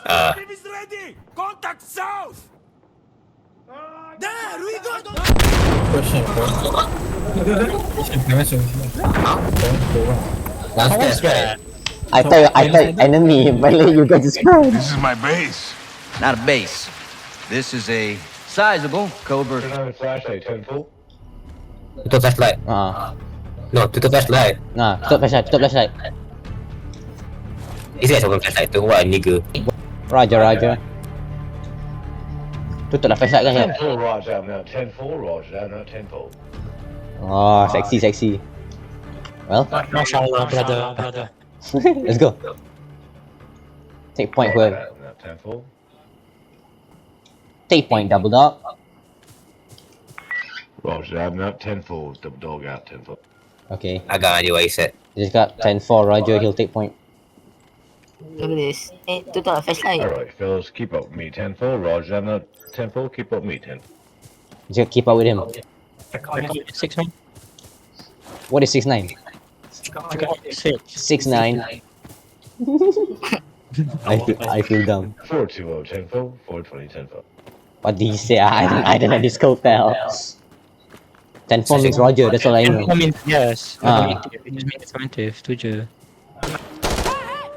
is ready! Contact south! There we go! Downstairs, right? I thought enemy, but you guys just This is my base. Not a base. This is a sizable covert. Flashlight 10 full. Tutup flashlight. No, tutup flashlight. Nah, tutup flashlight. Isi kat siapa flashlight tu? Wah, nigger. Roger. Tutup lah flashlight kan 10 full, Roger out now. 10 full, Roger out now. 10 full. Oh, sexy. Well, Mashallah, brother. let's go. Take point, whoever. Roger out now. 10 full. Take point, double dog. Roger out now. 10 full. Double dog out. 10 full. Okay, Agak ada what he said. just got 10-4, Roger, he'll take point. Look at this. Tutup flashlight. Alright, fellas, keep up with me. 10 full. Roger out now. 10 full. Keep up with me. 10. Just keep up with him. 6-9. What is 6'9"? 6'9". I feel dumb. 420. 10 full. 420. 10 full. What did he say? I don't know this code pal. 10-4 means Roger, that's all I know. I mean, yes. Ah. It just means affirmative, tu je.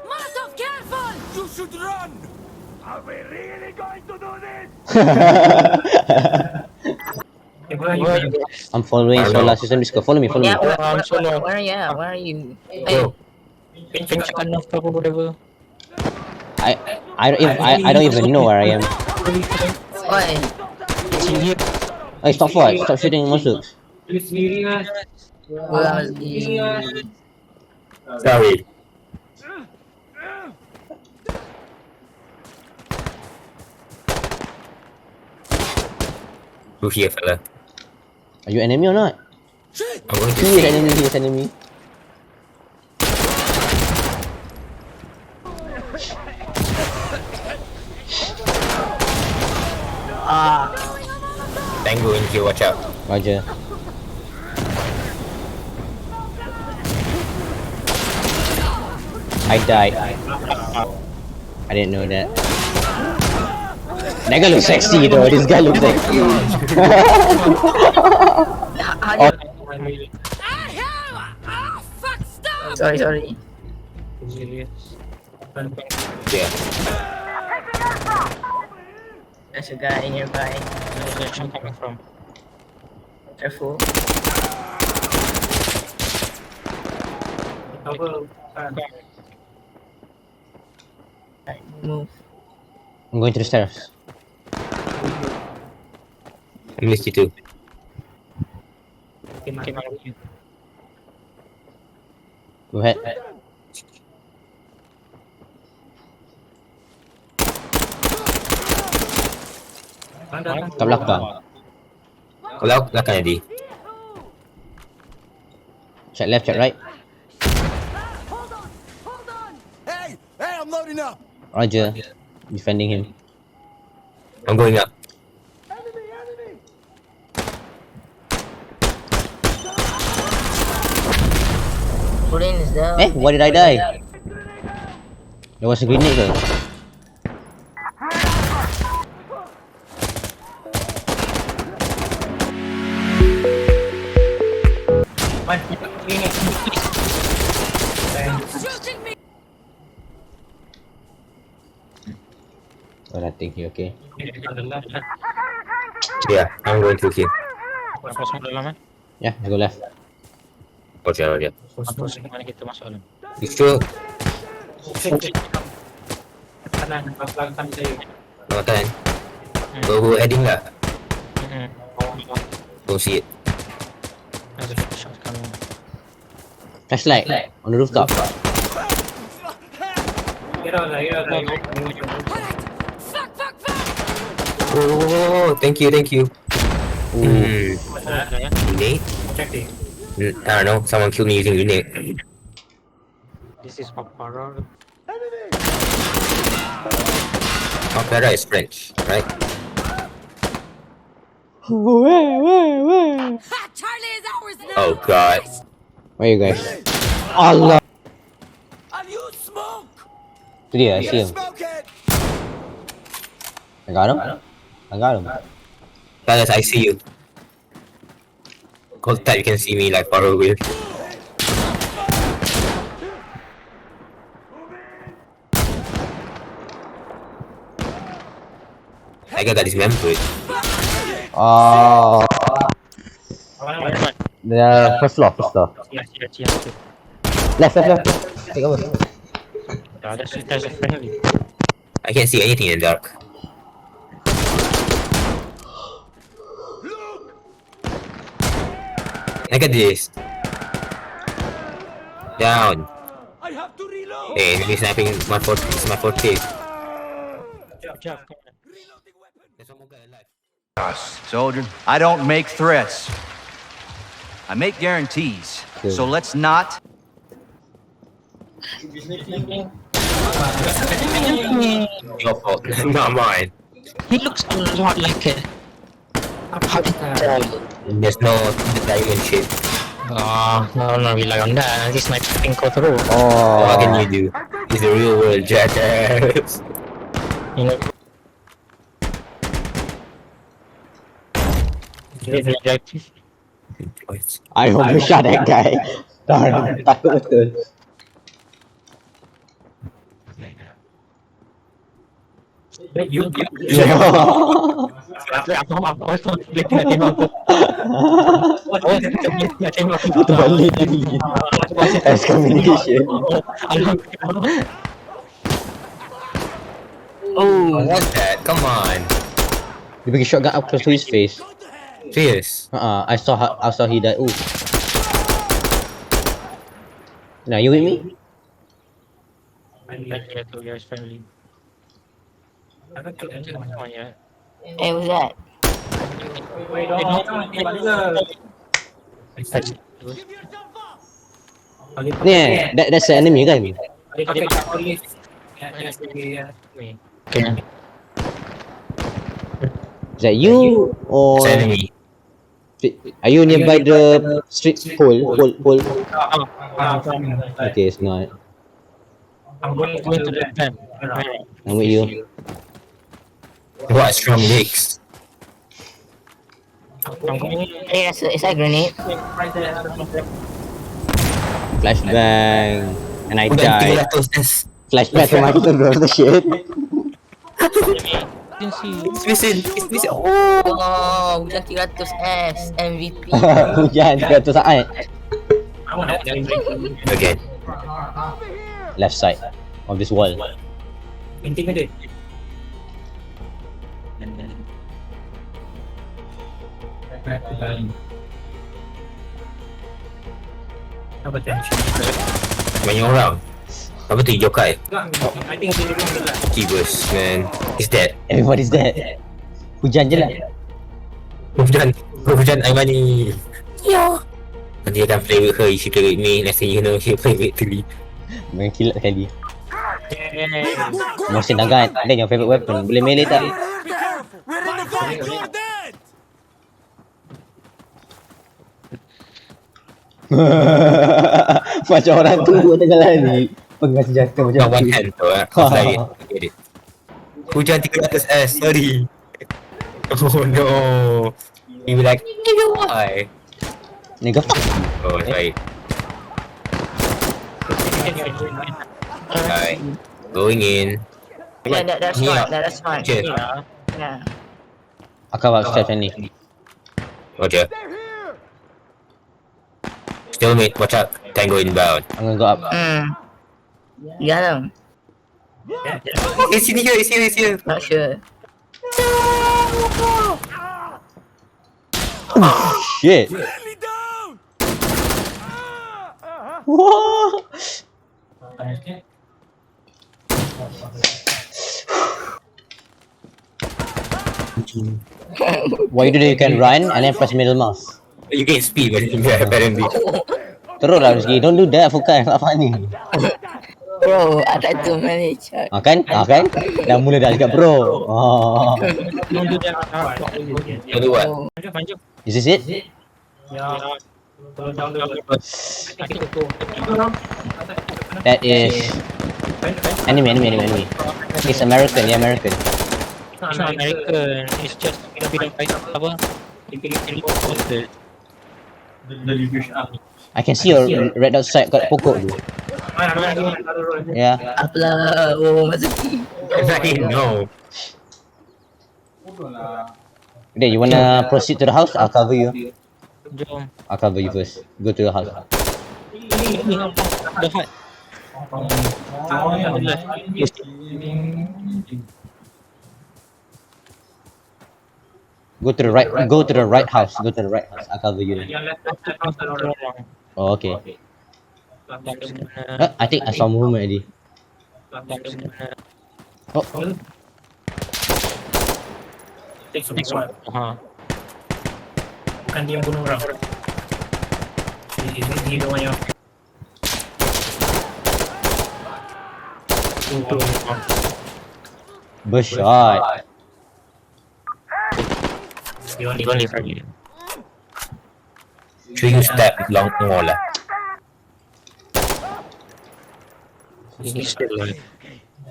Molotov, careful! You should run! Are we really going to do this? I'm following Solar System Disco. Follow me. Yeah, where Solo. are you? Where are you? Hey, Bro, Finish enough or whatever. I don't even know where I am. oi. Hey, stop shooting masuk. Where are you? sorry. Who's here, fella? Are you enemy or not? I'm going to He see. is enemy. Tango in here, watch out. Roger. I died. I didn't know that. That guy looks sexy though. This guy looks sexy. How do Fuck, stop! Sorry. Yeah. There's a guy nearby. Direction coming from. Careful. Right, move. I'm going to the stairs. I missed you too. Go ahead. Kat belakang. Kalau belakang tadi. Check left, check right. Hold on! Hey, I'm loading up! Roger. Defending him. I'm going up. Enemy! Pull-in is down. Eh, why did I die? There was a grenade though. Shooting me! Well, I think he okay. Yeah, I'm going to here. Masuk dalam kan? Yeah, let's go left. Roger. Masuk mana kita masuk dalam. You sure? Kanan, belakang saya. Makan. Go heading lah. Don't see it. Ada shot coming. Flashlight on the rooftop. Fuck! Oh, thank you. Ada ya? Grenade? I don't know. Someone killed me using grenade. This is Papara. Opera is French, right? Where? Ha! Charlie is ours now! Oh god. Where you guys? Allah. Are you smoke? Tu dia, I see him. Smoke it! I got him. I got him. Fellas, I see you. Cold type, you can see me like far away. I got dismembered. Oh, Mana, mana? the first floor, first floor. Cia. Left. Take over. There's a friendly. I can't see anything in the dark. Look at this. Down. I have to reload. Hey, he's sniping my forte. It's my forte. Jeff, come on. Reloading weapon. There's one more guy alive. Soldier, I don't make threats. I make guarantees. Okay. So let's not. Your fault, not mine. He looks a lot like a cartel. There's no diamond shit. Oh, no, rely on that. This might fucking go through. What can Oh, you do? It's the real world, jackass. You know. I almost shot that guy. Darn, takut betul. You. Terbalik lagi. Excommunication. I want that. Come on. Dia bagi shotgun up close to his face. Serious. I saw he died. Ooh. Now you with me? Friendly. I don't think anyone yet. Hey, what's that? Yeah, that's the enemy kan? Is that you or It's enemy. are you nearby the street pole? Okay, it's not. I'm going to the pen. I'm with you. What strong legs. I'm going. Hey, is that a grenade? Flashbang. And I Udah died. 300 Flashback to my little the shit. It's missing. It's missing. Oh. Oh, hujan 300S MVP. Hujan 300 saat. Again. Left side of this wall. Intimidate. Apa tension? Banyak orang. Apa tu Yokai? I think Kibus, man. He's dead. Everybody's dead. Hujan je lah. Hujan Aimani. Yeah. Nanti akan play with her, she play with me. Next thing you know, she play with Tuli. Main kilat sekali. Motion agak. Then your favorite weapon. Boleh melee tak? Be careful. We're in the fight. You're dead. Macam orang tua tengah lari. Pegang senjata macam One tu. hand tu Off lari. Get it. Hujan 300S, sorry. Oh no. He be like, nigga why? Nigga fuck. Oh, right. Alright. Going in. Yeah, that's fine. That's fine. Okay. Yeah. Akan buat stealth ni. Roger. Stalemate, watch out. Tango inbound. I'm gonna go up. You got him. He's in here, he's here, he's here. Not sure. Shit. Really down. Whoa. What you do, you can run and then press middle mouse. You gain speed when you apparently. Terus lah Rizky. Don't do that. Fokus. Tak funny. Bro, I tried to manage. Kan? Kan? Dah mula dah cakap bro. Oh. Don't do that. You do what? Panjang. Is this it? Yeah. That is enemy. It's American. Yeah, American. It's not American. It's just freedom fighter apa? Imperial forces. The British Army. I can see your red outside kat pokok tu. Yeah. Apalah, oh Mazuki. No. Then you wanna proceed to the house? I'll cover you. Jom. I'll cover you first. Go to the house. The hut. Go to the right. Go to the right house. Go to the right house. I'll cover you then. Oh, okay. I think I saw movement already. Oh, Bukan dia yang bunuh orang. Dia orang yang burst shot. Dia orang live lagi. Should you step long Mualaf? He's still alive.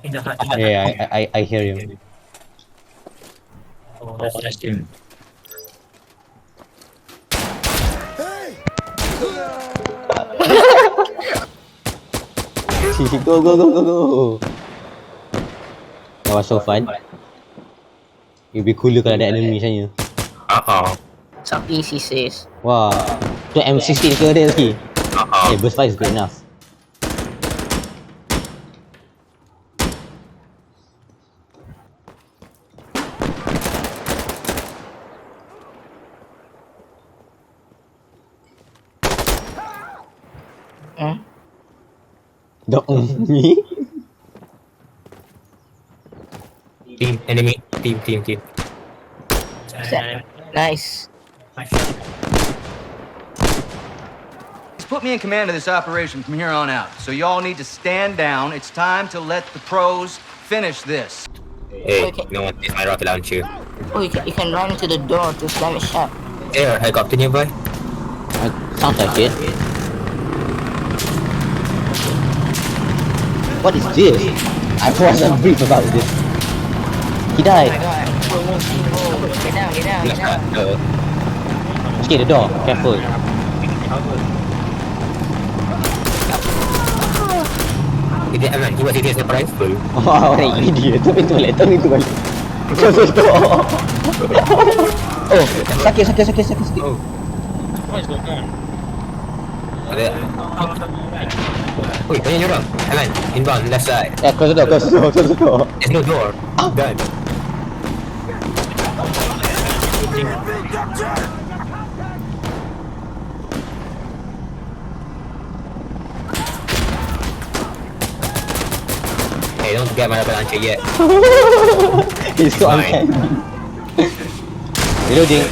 In the hut. Yeah, I hear him. Oh, that's him. Go. That was so fun. It'd be cooler kalau ada enemy macam ni. Some easy says. Wah, tu M16 ke ada lagi? Okay, burst fire is good enough. Dok ni? Team, enemy. Team. Nice. He's put me in command of this operation from here on out. So y'all need to stand down. It's time to let the pros finish this. Hey, no one is my rocket launcher. Oh, you can run to the door to slam a shot. Hey, helicopter nearby. Sounds like it. What is this? I wasn't brief about this. He died. Oh, get down. Okay, the door. Careful. Dia aman. He was hitting surprise full. Oh, orang idiot. Tu pintu balik. Close the door. Oh, sakit. Oh. What is going on? Ada. Oi, banyak orang. Aman. Inbound left side. Yeah, close the door. There's no door. Done. Hey, don't get my rocket launcher yet. He's so Fine. uncanny. Reloading.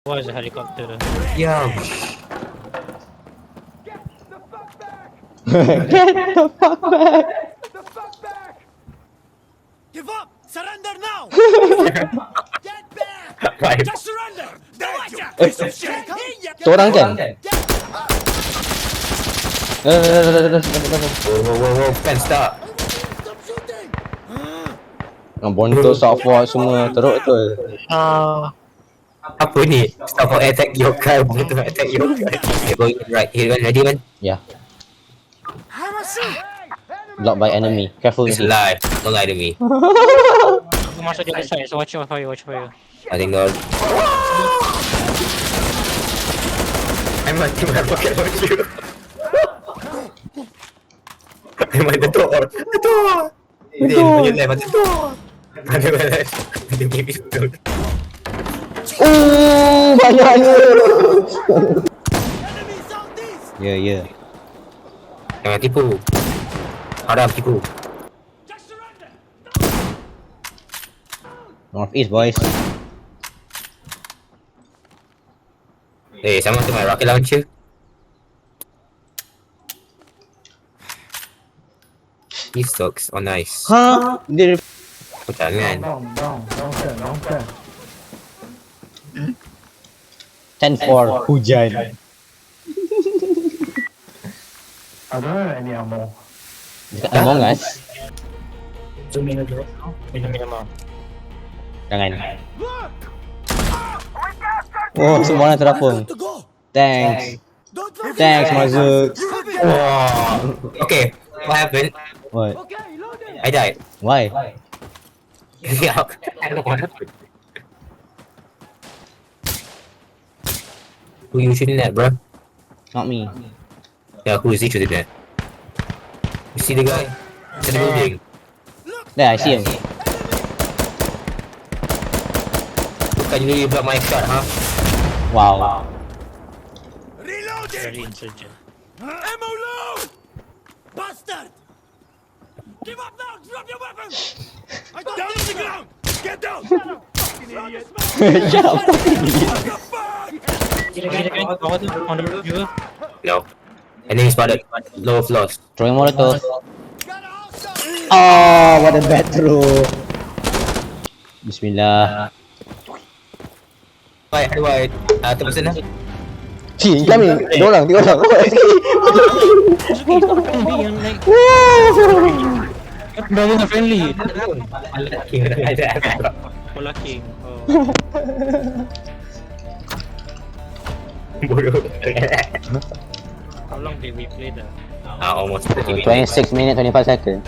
Why is a helicopter? Yeah. Get the fuck back. Give up! Surrender now! Get back! Right. Just surrender! Tu orang kan? Whoa, fence stop. Stop shooting! Bontot, support semua teruk tu. Apa ni? Stop for attack your car. Bontot attack your car. Okay, going right. Here, ready, man? Yeah. Blocked by enemy. Careful. It's alive. Don't lie to me. Aku masuk di other side, so watch your fire. I think not. I'm at my rocket launcher. I'm at the door. The door. Dia left at the door. Ada left. Ada pistol. Banyaknya. Yeah. Jangan tipu. Haram tipu. Northeast boys. Eh, sama tu my rocket launcher. He sucks. Oh, nice. Huh? Dia Oh, jangan. 10-4 hujan. I don't have any ammo. Dekat Among Us. Minum mau. Jangan. Oh, semua orang terapung. Thanks. Thanks, Mazuk. Wow. Okay, what happened? What? I died. Why? Yeah, I don't know what happened. Who you shooting at, bro? Not me. Yeah, who is he shooting at? You see the guy? In the building. There, I see him. Bukan you block my shot, huh? Wow. Very insurgent. Ammo low! Bastard! Give up now! Drop your weapon! I got down on the ground! Get down! Fucking idiot! Shut up, fucking idiot. What the fuck? Kira-kira kan bawah tu on the roof juga. No. Enemy spotted. Low floors. Throwing Molotov. Oh, what a bad throw. Bismillah. White. Tu person lah. Cik, kami. Dua orang, tiga orang. Friendly yang like brother friendly. King ada. Pola king. Oh. Bodoh. How long did we play that? Almost 30 minutes. 26 minutes, 25 seconds.